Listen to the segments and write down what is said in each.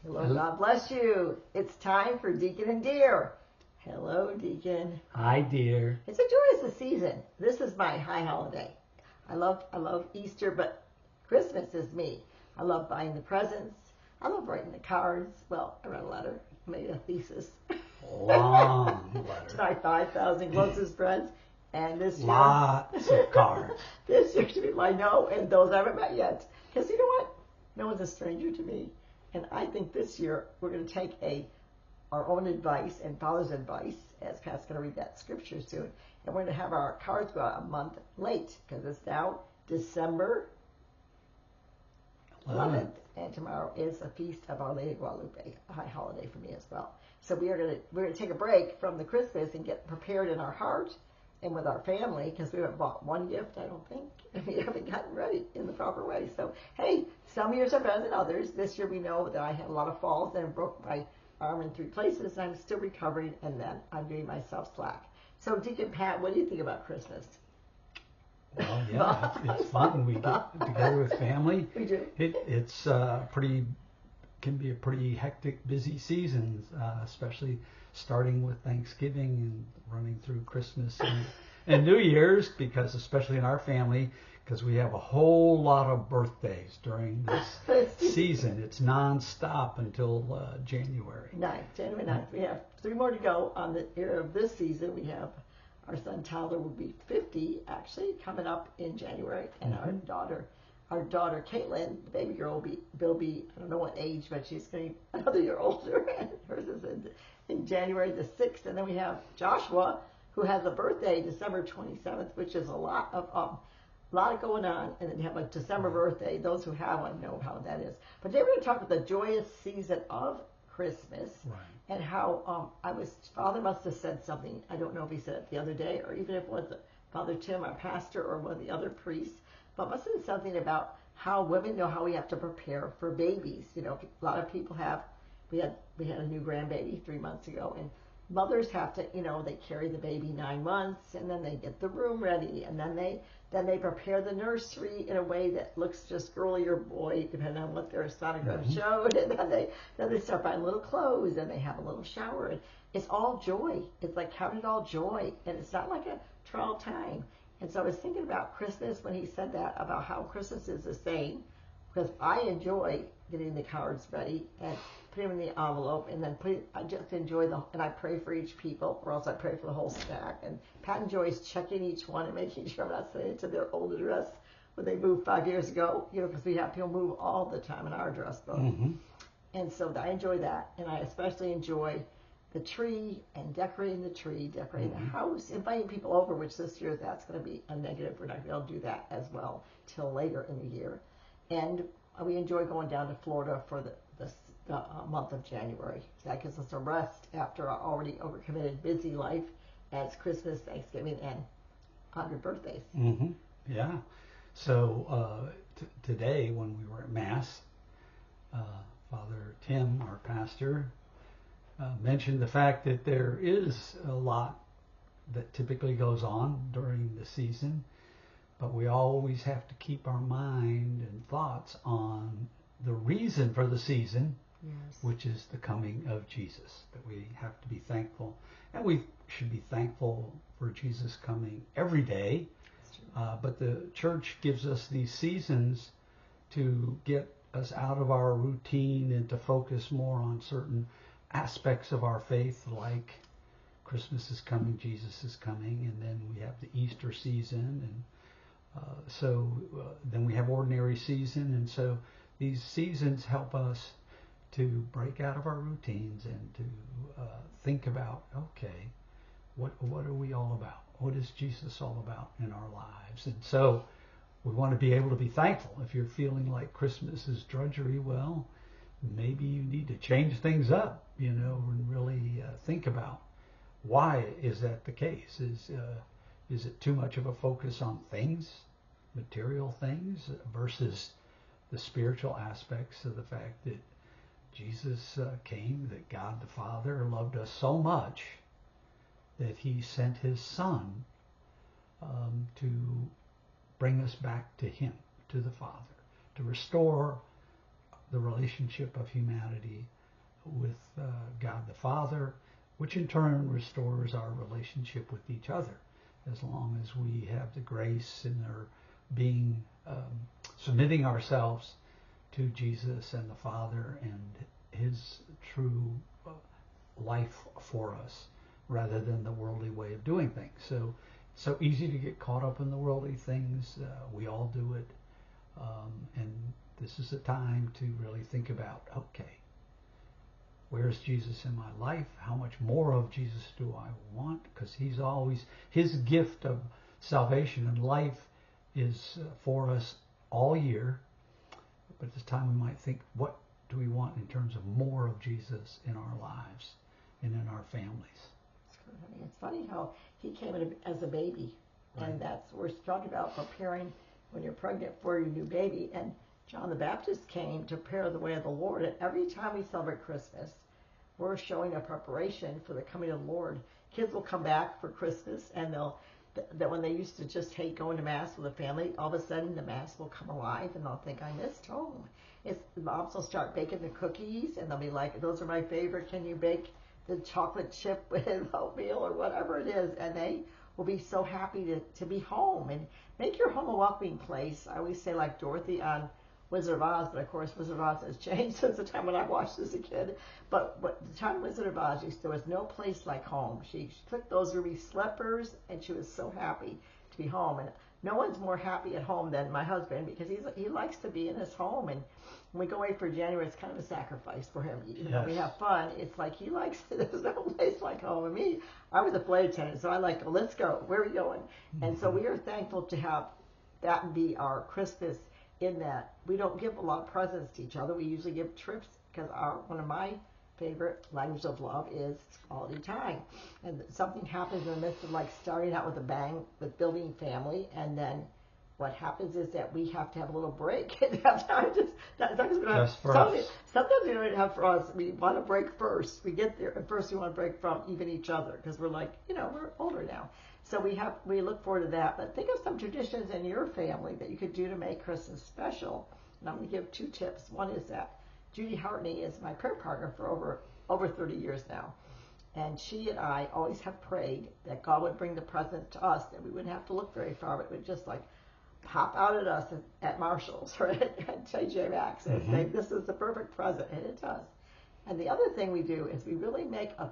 Hello, God bless you. It's time for Deacon Dear. Hello, Deacon. Hi, dear. It's a joyous season. This is my high holiday. I love Easter, but Christmas is me. I love buying the presents. I love writing the cards. Well, I wrote a letter, made a thesis. Long letter. To my 5,000 closest friends. And this year, lots of cards. This year to people I know and those I haven't met yet. Because you know what? No one's a stranger to me. And I think this year we're going to take our own advice and Father's advice, as Pat's going to read that scripture soon, and we're going to have our cards go out a month late because it's now December 11th, and tomorrow is a feast of Our Lady of Guadalupe, a high holiday for me as well. So we're going to take a break from the Christmas and get prepared in our heart and with our family, because we haven't bought one gift, I don't think, and we haven't gotten ready in the proper way. So, hey, some years are better than others. This year we know that I had a lot of falls and broke my arm in 3 places, and I'm still recovering, and then I'm giving myself slack. So, Deacon Pat, what do you think about Christmas? Well, yeah, it's fun. We get together with family. We do. It's can be a pretty hectic, busy season, especially starting with Thanksgiving and running through Christmas and New Year's, because especially in our family, because we have a whole lot of birthdays during this season. It's nonstop until January 9th. We have 3 more to go on the year of this season. We have our son Tyler will be 50 actually coming up in January, and our daughter Caitlin, the baby girl, will be I don't know what age, but she's getting another year older, and hers is in January the 6th. And then we have Joshua, who has a birthday December 27th, which is a lot going on. And then you have a December birthday. Those who have one know how that is. But today we're going to talk about the joyous season of Christmas, Right. And how Father must have said something. I don't know if he said it the other day, or even if it was Father Tim, our pastor, or one of the other priests, but must have said something about how women know how we have to prepare for babies. You know, a lot of people have. We had a new grandbaby 3 months ago, and mothers have to, they carry the baby 9 months, and then they get the room ready, and then they prepare the nursery in a way that looks just girly or boy, depending on what their sonogram showed, and then they start buying little clothes, and they have a little shower, and it's all joy. It's like having it all joy, and it's not like a trial time. And so I was thinking about Christmas when he said that, about how Christmas is the same, because I enjoy getting the cards ready and putting them in the envelope, and then I just enjoy and I pray for each people, or else I pray for the whole stack. And Pat enjoys checking each one and making sure I'm not sending it to their old address when they moved 5 years ago, because we have people move all the time in our address book. And so I enjoy that, and I especially enjoy the tree and decorating the tree, decorating the house, inviting people over, which this year that's going to be a negative. We're not going to be able to do that as well till later in the year. And we enjoy going down to Florida for the month of January. So that gives us a rest after our already overcommitted busy life as Christmas, Thanksgiving, and 100 birthdays. Yeah. So today when we were at Mass, Father Tim, our pastor, mentioned the fact that there is a lot that typically goes on during the season, but we always have to keep our mind and thoughts on the reason for the season, which is the coming of Jesus, that we have to be thankful. And we should be thankful for Jesus coming every day, but the church gives us these seasons to get us out of our routine and to focus more on certain aspects of our faith, like Christmas is coming, Jesus is coming, and then we have the Easter season, and then we have ordinary season, and so these seasons help us to break out of our routines and to think about, okay, what are we all about? What is Jesus all about in our lives? And so we want to be able to be thankful. If you're feeling like Christmas is drudgery, well, maybe you need to change things up, and really think about, why is that the case? Is it too much of a focus on things, material things, versus the spiritual aspects of the fact that Jesus came, that God the Father loved us so much that he sent his Son to bring us back to him, to the Father, to restore the relationship of humanity with God the Father, which in turn restores our relationship with each other, as long as we have the grace and are being submitting ourselves to Jesus and the Father and His true life for us, rather than the worldly way of doing things. So easy to get caught up in the worldly things. We all do it, and this is a time to really think about, okay, where's Jesus in my life? How much more of Jesus do I want? Because He's always, His gift of salvation and life is for us all year. But this time we might think, what do we want in terms of more of Jesus in our lives and in our families? It's funny how He came in as a baby, Right. and we're talking about preparing when you're pregnant for your new baby. And John the Baptist came to prepare the way of the Lord. And every time we celebrate Christmas, we're showing a preparation for the coming of the Lord. Kids will come back for Christmas, and that when they used to just hate going to Mass with a family, all of a sudden the Mass will come alive, and they'll think, I missed home. The moms will start baking the cookies, and they'll be like, those are my favorite. Can you bake the chocolate chip with oatmeal or whatever it is? And they will be so happy to be home. And make your home a welcoming place. I always say, like Dorothy on Wizard of Oz, but of course Wizard of Oz has changed since the time when I watched as a kid. But the time Wizard of Oz, there was no place like home. She took those ruby slippers, and she was so happy to be home. And no one's more happy at home than my husband, because he likes to be in his home. And when we go away for January, it's kind of a sacrifice for him. Even though we have fun, it's like he likes it. There's no place like home. And me, I was a flight attendant, so I like, oh, let's go. Where are we going? Mm-hmm. And so we are thankful to have that be our Christmas, in that we don't give a lot of presents to each other. We usually give trips, because one of my favorite language of love is quality time. And something happens in the midst of like starting out with a bang with building family, and then what happens is that we have to have a little break and have time sometimes we don't have for us. We want to break first. We get there, and first we want to break from even each other, because we're like, we're older now. So we look forward to that. But think of some traditions in your family that you could do to make Christmas special. And I'm going to give 2 tips. One is that Judy Hartney is my prayer partner for over 30 years now. And she and I always have prayed that God would bring the present to us, that we wouldn't have to look very far, but it would just like pop out at us at Marshall's or at TJ Maxx and say, this is the perfect present, and it does. And the other thing we do is we really make a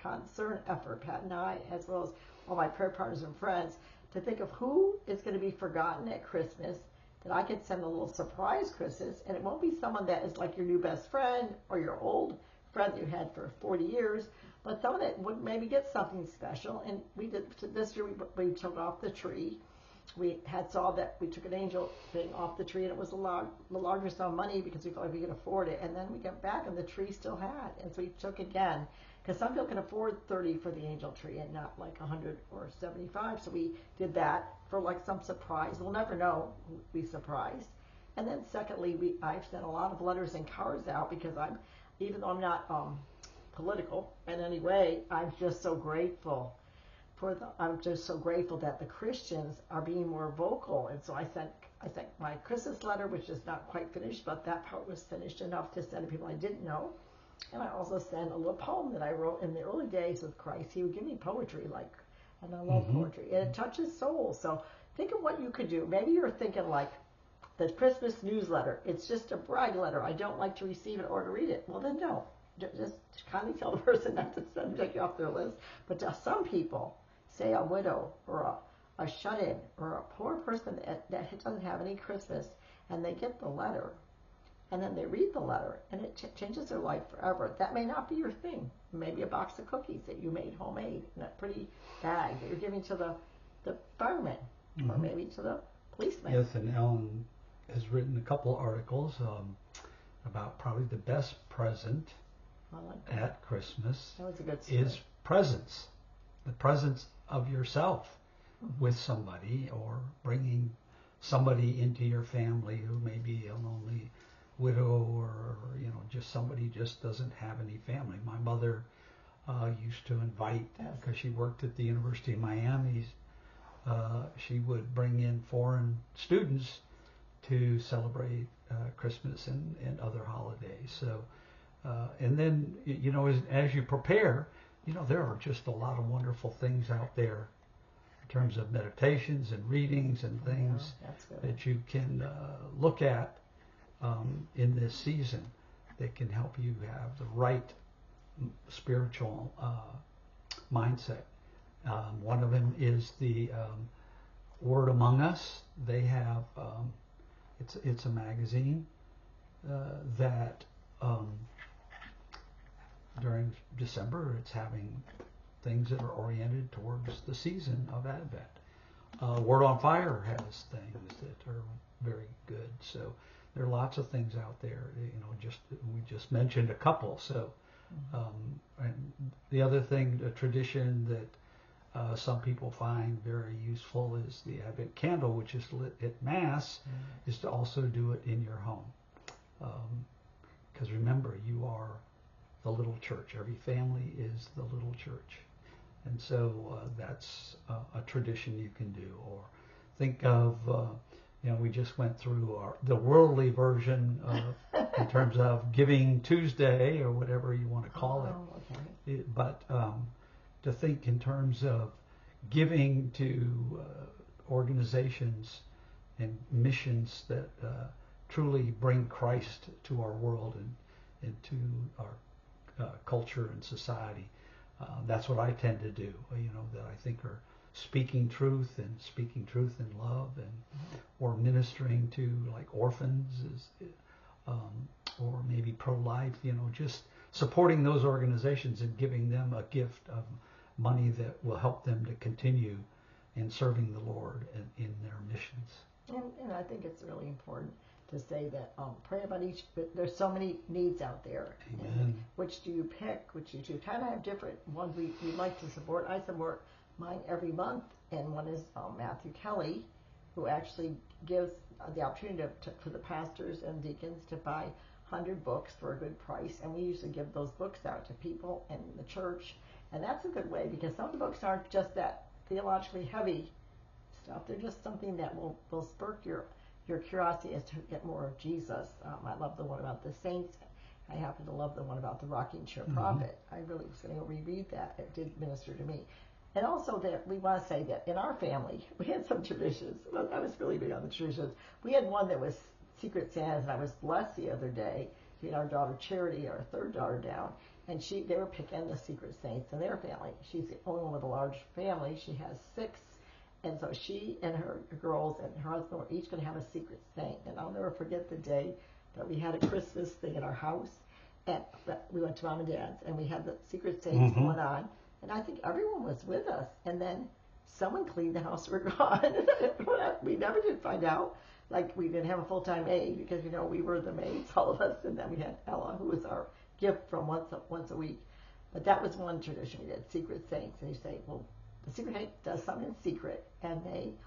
concerned effort, Pat and I, as well as all my prayer partners and friends, to think of who is going to be forgotten at Christmas, that I could send a little surprise Christmas, and it won't be someone that is like your new best friend or your old friend that you had for 40 years, but someone that would maybe get something special. And we did this year. We took off the tree. We saw that we took an angel thing off the tree, and it was the largest amount of money because we felt like we could afford it. And then we got back, and the tree still had, and so we took again, because some people can afford 30 for the angel tree and not like 100 or 75. So we did that for like some surprise. We'll never know who we surprised. And then secondly, I've sent a lot of letters and cards out, because even though I'm not political in any way, I'm just so grateful that the Christians are being more vocal. And so I sent my Christmas letter, which is not quite finished, but that part was finished enough to send to people I didn't know. And I also sent a little poem that I wrote in the early days with Christ. He would give me poetry, and I love poetry, and it touches souls. So think of what you could do. Maybe you're thinking like the Christmas newsletter. It's just a brag letter. I don't like to receive it or to read it. Well, then no. Just kindly tell the person not to take you off their list. But to some people, say a widow or a shut-in or a poor person that doesn't have any Christmas, and they get the letter, and then they read the letter, and it changes their life forever. That may not be your thing. Maybe a box of cookies that you made homemade in a pretty bag that you're giving to the fireman, or maybe to the policeman. Yes, and Ellen has written a couple articles about probably the best present at Christmas that was a good is presence. The presence of yourself with somebody, or bringing somebody into your family who may be a lonely widow, or just somebody just doesn't have any family. My mother used to invite, because she worked at the University of Miami, she would bring in foreign students to celebrate Christmas and other holidays. So And then, as you prepare, there are just a lot of wonderful things out there in terms of meditations and readings and things that you can look at in this season that can help you have the right spiritual mindset. One of them is the Word Among Us. They have it's a magazine that during December it's having things that are oriented towards the season of Advent. Word on Fire has things that are very good. So there are lots of things out there. We just mentioned a couple. So and the other thing, a tradition that some people find very useful is the Advent candle, which is lit at Mass, is to also do it in your home. Because remember, you are the little church. Every family is the little church. And so that's a tradition you can do. Or think of, we just went through the worldly version in terms of Giving Tuesday or whatever you want to call it. But to think in terms of giving to organizations and missions that truly bring Christ to our world and to our culture and society. That's what I tend to do, that I think are speaking truth in love, and or ministering to like orphans or maybe pro-life, just supporting those organizations and giving them a gift of money that will help them to continue in serving the Lord in their missions. And I think it's really important to say that pray about each. There's so many needs out there. Amen. Which do you pick? Which do you kind of have different ones we like to support? I support mine every month, and one is Matthew Kelly, who actually gives the opportunity for the pastors and deacons to buy 100 books for a good price, and we usually give those books out to people in the church, and that's a good way because some of the books aren't just that theologically heavy stuff. They're just something that will spur your curiosity as to get more of Jesus. I love the one about the saints. I happen to love the one about the rocking chair prophet. I really was going to go reread that. It did minister to me. And also that we want to say that in our family, we had some traditions. I was really big on the traditions. We had one that was Secret Santas, and I was blessed the other day. We had our daughter Charity, our third daughter down, and they were picking the Secret Saints in their family. She's the only one with a large family. She has 6. And so she and her girls and her husband were each going to have a secret saint. And I'll never forget the day that we had a Christmas thing in our house. And we went to Mom and Dad's, and we had the secret saints going on. And I think everyone was with us. And then someone cleaned the house. We're gone. We never did find out. Like, we didn't have a full-time maid because, we were the maids, all of us. And then we had Ella, who was our gift from once a week. But that was one tradition. We did secret saints. And you say, well, the secret saint does something in secret, and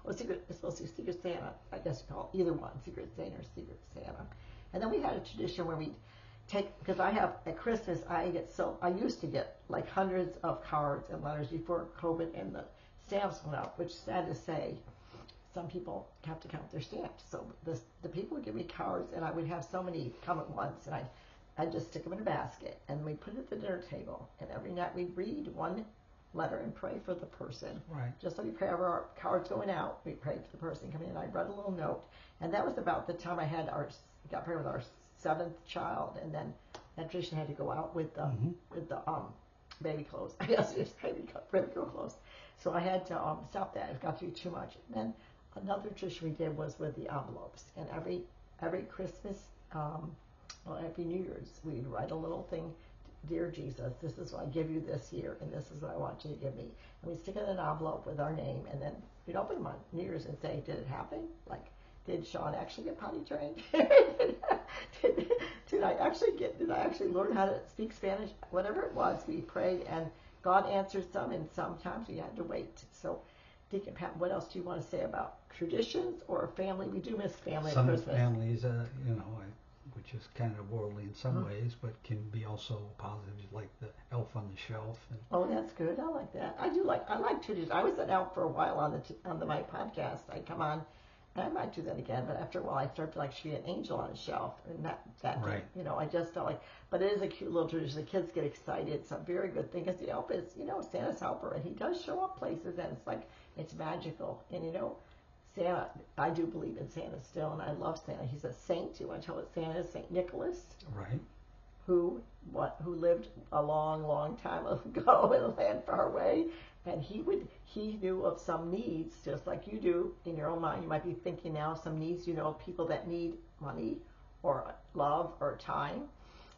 it's supposed to be Secret Santa, I guess you call it either one, Secret Saint or Secret Santa. And then we had a tradition where we'd because I have, at Christmas, I used to get like hundreds of cards and letters before COVID and the stamps went out, which, sad to say, some people have to count their stamps. So the people would give me cards, and I would have so many come at once, and I'd just stick them in a basket, and we'd put it at the dinner table, and every night we'd read one letter and pray for the person. Right. Just like we pray over our cards going out, we prayed for the person coming in. I read a little note, and that was about the time I got pregnant with our 7th child, and then that tradition had to go out with the baby clothes. I guess it's baby girl clothes. So I had to stop that. It got to be too much. And then another tradition we did was with the envelopes, and every Christmas, every New Year's, we'd write a little thing. Dear Jesus, this is what I give you this year, and this is what I want you to give me. And we'd stick it in an envelope with our name, and then we'd open them on New Year's and say, did it happen? Like, did Sean actually get potty trained? did I actually learn how to speak Spanish? Whatever it was, we prayed, and God answered some, and sometimes we had to wait. So, Deacon Pat, what else do you want to say about traditions or family? We do miss family at Christmas. Some families, which is kind of worldly in some ways, but can be also positive, like the elf on the shelf. Oh, that's good. I like that. I like traditions. I was an elf for a while on my podcast. I'd come on, And I might do that again, but after a while, I started to like should be an angel on a shelf, and that Right. you know, I just felt like. But it is a cute little tradition. The kids get excited. It's a very good thing because the elf is, you know, Santa's helper, and he does show up places, and it's like it's magical. And you know, Santa, I do believe in Santa still, and I love Santa. He's a saint. You want to know what Santa is? Saint Nicholas. Right. Who lived a long time ago in a land far away, and he knew of some needs just like you do in your own mind. You might be thinking now of some needs, you know, of people that need money or love or time,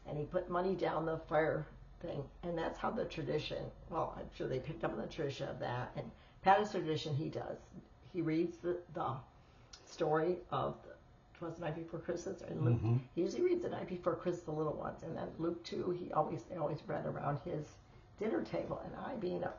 and he put money down the fire thing, and that's how the tradition. Well, I'm sure they picked up on the tradition of that, and Pat's tradition he does. He reads the story of was the night before Christmas, and Luke, he usually reads the night before Christmas, the little ones, and then Luke 2, they always read around his dinner table, and I, being a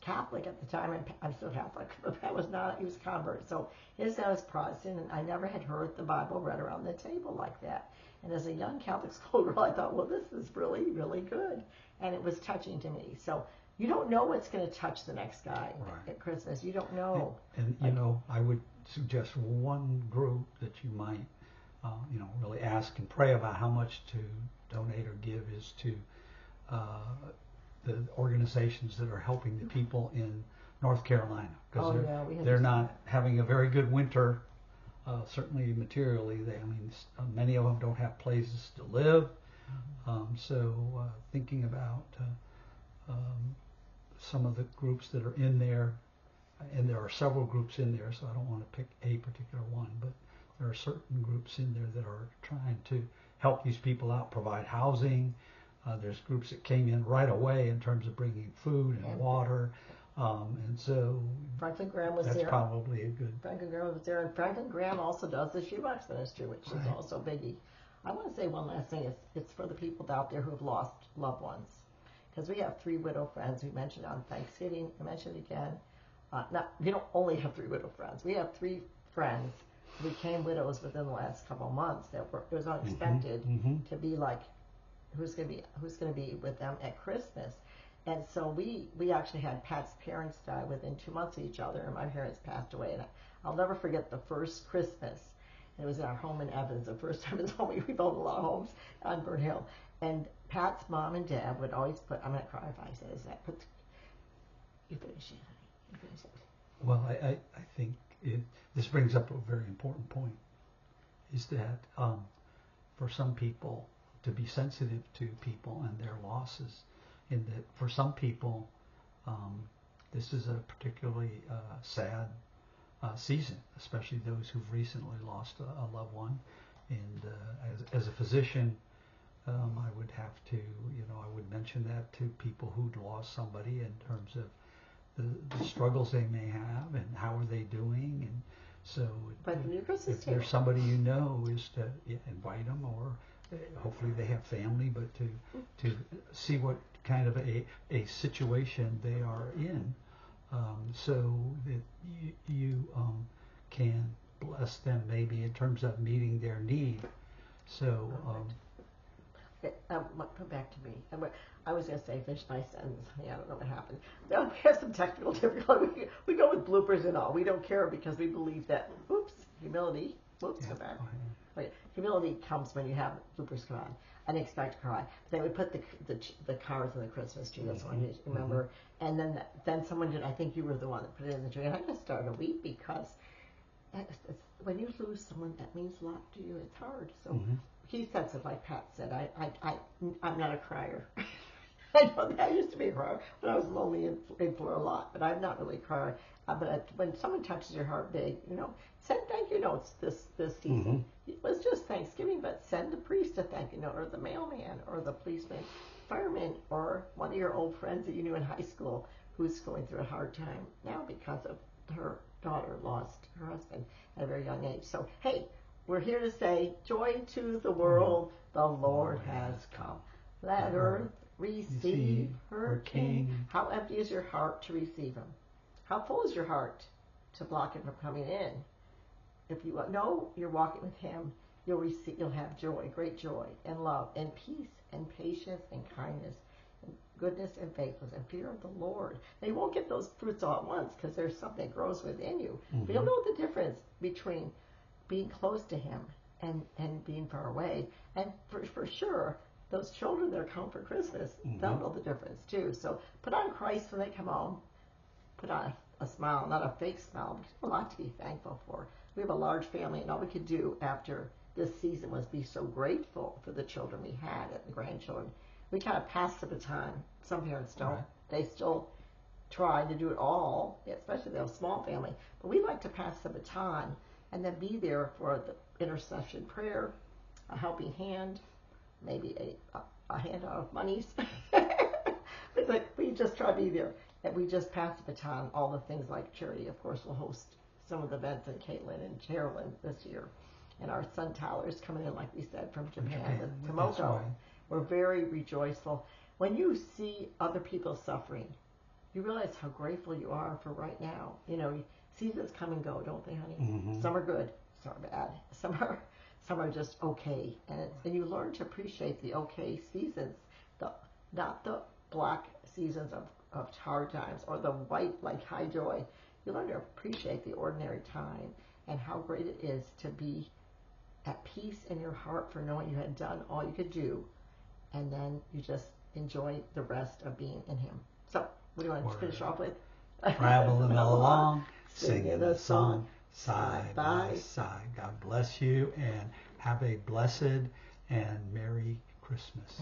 Catholic at the time, and I'm still Catholic, but Pat was not, he was a convert, so his dad was Protestant, and I never had heard the Bible read around the table like that, and as a young Catholic schoolgirl, I thought, well, this is really, really good, and it was touching to me, so you don't know what's going to touch the next guy at Christmas, you don't know. And you know, I would suggest one group that you might, you know, really ask and pray about how much to donate or give is to the organizations that are helping the people in North Carolina, because they're not having a very good winter. Certainly materially, many of them don't have places to live. So thinking about some of the groups that are in there. And there are several groups in there, so I don't want to pick a particular one, but there are certain groups in there that are trying to help these people out, provide housing. There's groups that came in right away in terms of bringing food and water, and so Franklin Graham was that's there. probably a good. Franklin Graham was there, and Franklin Graham also does the shoebox ministry, which is also biggie. I want to say one last thing. It's for the people out there who have lost loved ones, because we have 3 widow friends. We mentioned on Thanksgiving. I mentioned again. We don't only have 3 widow friends. We have 3 friends who became widows within the last couple of months. It was unexpected to be like, who's going to be with them at Christmas. And so we actually had Pat's parents die within 2 months of each other, and my parents passed away. And I'll never forget the first Christmas. And it was in our home in Evans. The first time in his home, we built a lot of homes on Burn Hill. And Pat's mom and dad would always put, I'm going to cry if I say this, you finish it. Well, I think this brings up a very important point, is that for some people to be sensitive to people and their losses, in that for some people this is a particularly sad season, especially those who've recently lost a loved one. And as a physician, I would have to, I would mention that to people who'd lost somebody in terms of the struggles they may have and how are they doing, and so if there's somebody you know, is to invite them, or hopefully they have family, but to see what kind of a situation they are in, so that you can bless them maybe in terms of meeting their need. So come back to me. I was going to say, finish my sentence. I don't know what happened. No, we have some technical difficulty. We go with bloopers and all. We don't care because we believe that, humility. Come back. Okay. Humility comes when you have bloopers come on. I didn't expect to cry. They would put the cards in the Christmas tree. That's what I remember. And then someone did. I think you were the one that put it in the tree. And I just started to weep because when you lose someone that means a lot to you, it's hard. So he said it like Pat said. I'm not a crier. I know that I used to be a crier when I was lonely and for a lot, but I'm not really a crier. But when someone touches your heart big, send thank you notes this season. It was just Thanksgiving, but send the priest a thank you note, or the mailman, or the policeman, fireman, or one of your old friends that you knew in high school who's going through a hard time now because of her daughter lost her husband at a very young age. So, hey, we're here to say, joy to the world, the Lord has come. Let earth receive her King. How empty is your heart to receive him? How full is your heart to block him from coming in? If you know you're walking with him, you'll have joy, great joy, and love, and peace, and patience, and kindness, and goodness, and faithfulness, and fear of the Lord. They won't get those fruits all at once because there's something that grows within you. We don't know the difference between being close to him and being far away. And for sure, those children that are coming for Christmas, they'll know the difference too. So put on Christ when they come home. Put on a smile, not a fake smile. There's a lot to be thankful for. We have a large family, and all we could do after this season was be so grateful for the children we had and the grandchildren. We kind of pass the baton. Some parents don't. Right. They still try to do it all, especially if they have a small family. But we like to pass the baton and then be there for the intercession prayer, a helping hand, maybe a handout of monies. It's like we just try to be there. And we just pass the baton, all the things like charity. Of course, we'll host some of the events in Caitlin and Carolyn this year. And our son Tyler's coming in, like we said, from Japan with Tomoko. Right. We're very rejoiceful. When you see other people suffering, you realize how grateful you are for right now. You know, seasons come and go, don't they, honey? Some are good, some are bad. Some are just okay. And you learn to appreciate the okay seasons, not the black seasons of hard times or the white, like high joy. You learn to appreciate the ordinary time and how great it is to be at peace in your heart for knowing you had done all you could do, and then you just enjoy the rest of being in him. So, what do you want to finish off with? Traveling along, singing a song, side by side. God bless you, and have a blessed and Merry Christmas.